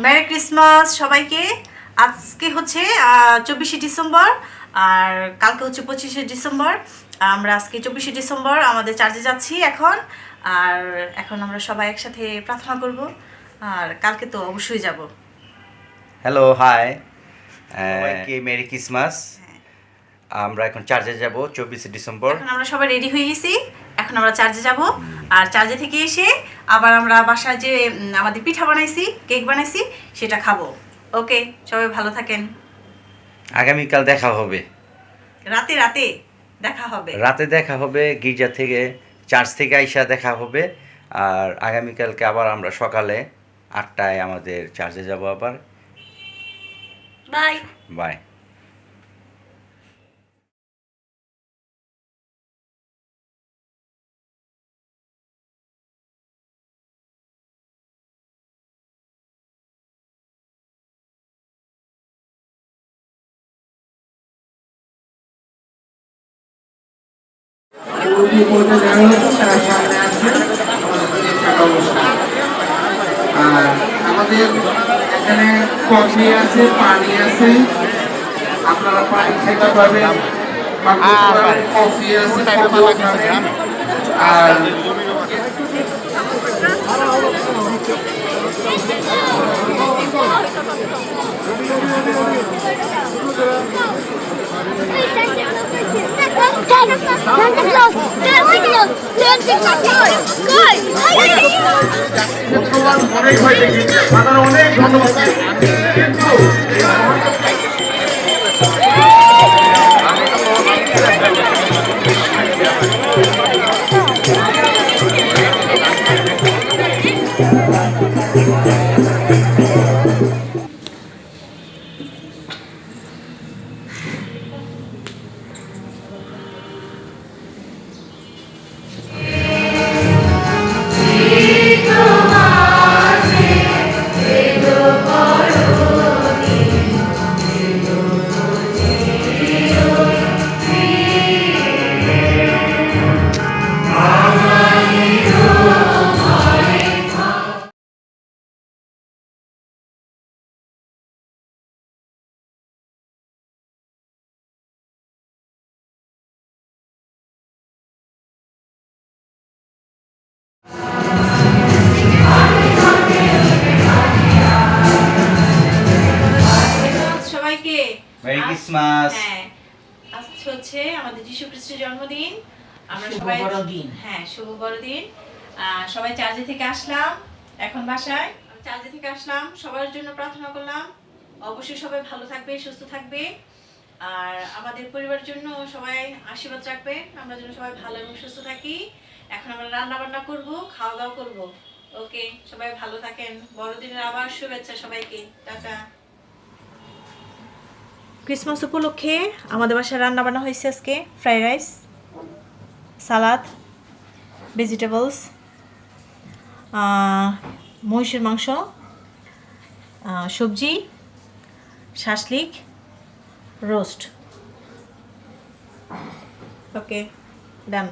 Merry Christmas সবাইকে। আজকে হচ্ছে 24শে ডিসেম্বর আর কালকে হচ্ছে 25শে ডিসেম্বর। আমরা আজকে 24শে ডিসেম্বর আমাদের চার্চে যাচ্ছি এখন। আর এখন আমরা সবাই একসাথে প্রার্থনা করব আর কালকে তো অবশ্যই যাব। হ্যালো হাই, সবাইকে মেরি ক্রিসমাস। আমরা এখন চার্চে যাব 24শে ডিসেম্বর। এখন আমরা সবাই রেডি হয়ে গেছি, এখন আমরা চার্চে যাব। আর চার্চে থেকে এসে আবার আমরা বাসায় যে আমাদের পিঠা বানাইছি, কেক বানাইছি, সেটা খাবো। ওকে, সবাই ভালো থাকেন। আগামীকাল দেখা হবে, রাতে রাতে দেখা হবে গির্জা থেকে, চার্চ থেকে আইসা দেখা হবে। আর আগামীকালকে আবার আমরা সকালে 8টায় আমাদের চার্চে যাব আবার। Bye bye. আর আমাদের এখানে কফি আছে, পানি আছে, আপনারা পানি খেতে পারবেন, কফি আছে, আর অনেক ধন্যবাদ। কিন্তু সবাইকে মেরি ক্রিসমাস। হ্যাঁ, আজকে হচ্ছে আমাদের যীশু খ্রিস্টের জন্মদিন। আমরা শুভ সবাই বড়দিন। হ্যাঁ, শুভ বড়দিন। সবাই চার্চে থেকে আসলাম, এখন বাসায়। চার্চে থেকে আসলাম, সবার জন্য প্রার্থনা করলাম। অবশ্যই সবাই ভালো থাকবে, সুস্থ থাকবে। আর আমাদের পরিবারের জন্য সবাই আশীর্বাদ রাখবে, আমরা যেন সবাই ভালো এবং সুস্থ থাকি। এখন আমরা রান্না বান্না করব, খাওয়া দাওয়া করব। ওকে, সবাই ভালো থাকেন। বড়দিনের আবার শুভেচ্ছা সবাইকে। টাটা। ক্রিসমাস উপলক্ষে আমাদের বাসায় রান্না বান্না হয়েছে আজকে ফ্রাইড রাইস, সালাদ, ভেজিটেবলস, মহিষের মাংস, সবজি, শাসলিক, রোস্ট। ওকে, ডান।